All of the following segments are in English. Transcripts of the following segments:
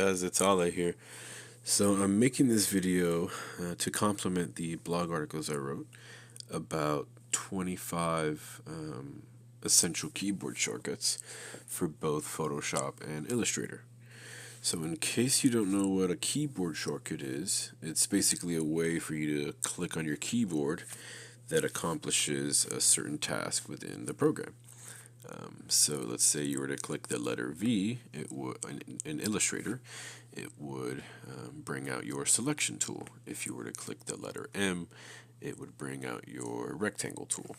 guys, it's Ale here. So I'm making this video to complement the blog articles I wrote about 25 essential keyboard shortcuts for both Photoshop and Illustrator. So in case you don't know what a keyboard shortcut is, it's basically a way for you to click on your keyboard that accomplishes a certain task within the program. So let's say you were to click the letter V, it would in Illustrator, it would bring out your selection tool. If you were to click the letter M, it would bring out your rectangle tool.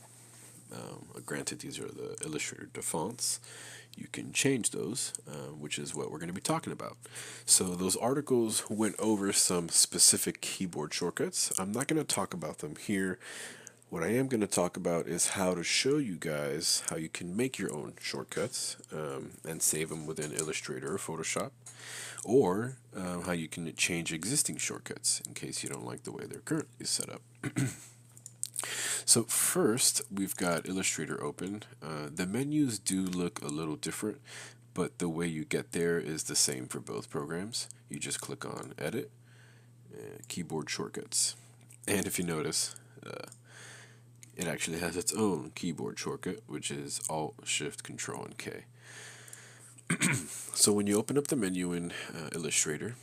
Granted, these are the Illustrator defaults. You can change those, which is what we're going to be talking about. So those articles went over some specific keyboard shortcuts. I'm not going to talk about them here. What I am going to talk about is how to show you guys how you can make your own shortcuts and save them within Illustrator or Photoshop, or how you can change existing shortcuts in case you don't like the way they're currently set up. So first, we've got Illustrator open. The menus do look a little different, but the way you get there is the same for both programs. You just click on Edit, Keyboard Shortcuts. And if you notice, it actually has its own keyboard shortcut, which is Alt, Shift, Control, and K. So when you open up the menu in Illustrator,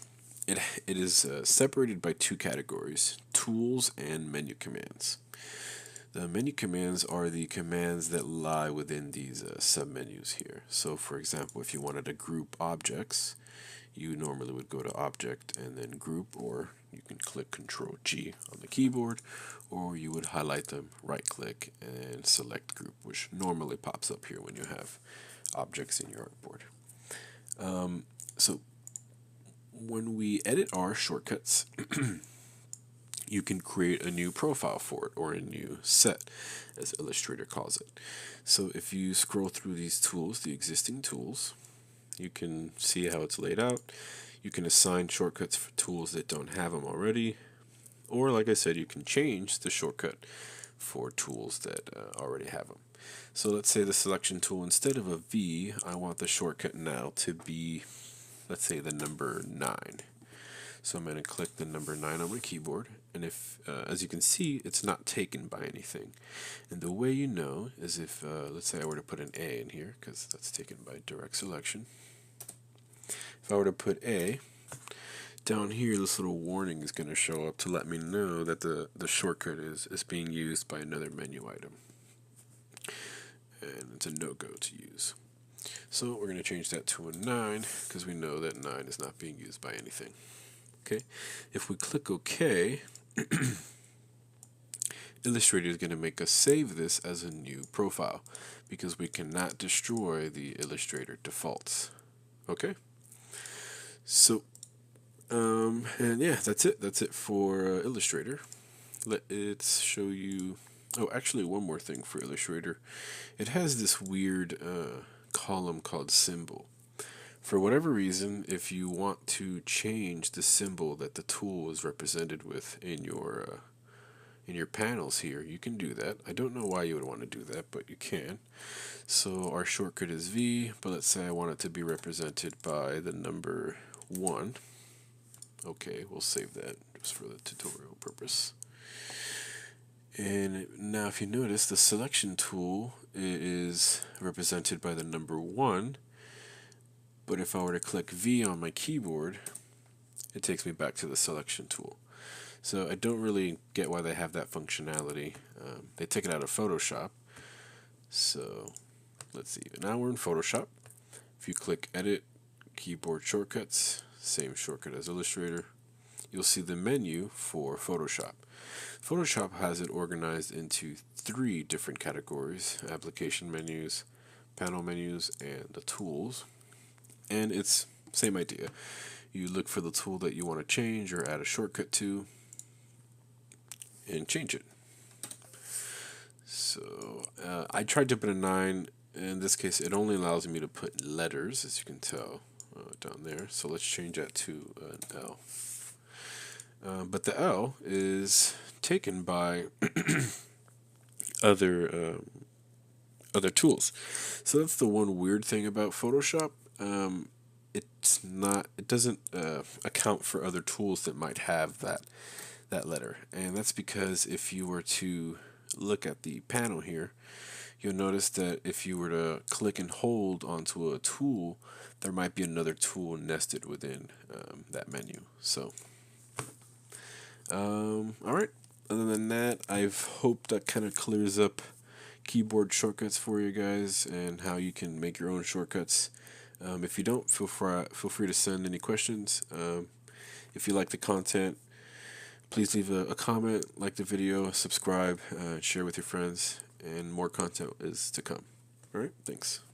it is separated by two categories, Tools and Menu Commands. The menu commands are the commands that lie within these submenus here. So for example, if you wanted to group objects, you normally would go to Object and then Group, or you can click Control G on the keyboard, or you would highlight them, right click, and select Group, which normally pops up here when you have objects in your artboard. So when we edit our shortcuts, you can create a new profile for it, or a new set, as Illustrator calls it. So if you scroll through these tools, the existing tools, you can see how it's laid out. You can assign shortcuts for tools that don't have them already, or like I said, you can change the shortcut for tools that already have them. So let's say the selection tool, instead of a V, I want the shortcut now to be, let's say, the number 9. So I'm going to click the number 9 on my keyboard, and if, as you can see, it's not taken by anything. And the way you know is if, let's say I were to put an A in here, because that's taken by direct selection. If I were to put A, down here this little warning is going to show up to let me know that the shortcut is being used by another menu item. And it's a no-go to use. So we're going to change that to a 9, because we know that 9 is not being used by anything. Okay, if we click OK, Illustrator is going to make us save this as a new profile, because we cannot destroy the Illustrator defaults. Okay, so and yeah, that's it for Illustrator. Let's show you. Oh, actually, one more thing for Illustrator. It has this weird column called symbol. For whatever reason, if you want to change the symbol that the tool is represented with in your panels here, you can do that. I don't know why you would want to do that, but you can. So our shortcut is V, but let's say I want it to be represented by the number 1. Okay, we'll save that just for the tutorial purpose. And now if you notice, the selection tool is represented by the number 1. But if I were to click V on my keyboard, it takes me back to the selection tool. So I don't really get why they have that functionality. They took it out of Photoshop. So let's see. Now we're in Photoshop. If you click Edit, Keyboard Shortcuts, same shortcut as Illustrator, you'll see the menu for Photoshop. Photoshop has it organized into 3 different categories: application menus, panel menus, and the tools. And it's same idea. You look for the tool that you want to change or add a shortcut to, and change it. So I tried to put a 9. In this case, it only allows me to put letters, as you can tell down there. So let's change that to an L. But the L is taken by other tools. So that's the one weird thing about Photoshop. it doesn't account for other tools that might have that letter. And that's because if you were to look at the panel here, you'll notice that if you were to click and hold onto a tool, there might be another tool nested within that menu. So, all right. Other than that, I've hoped that kind of clears up keyboard shortcuts for you guys and how you can make your own shortcuts. If you don't, feel free to send any questions. If you like the content, please leave a comment, like the video, subscribe, share with your friends, and more content is to come. All right, thanks.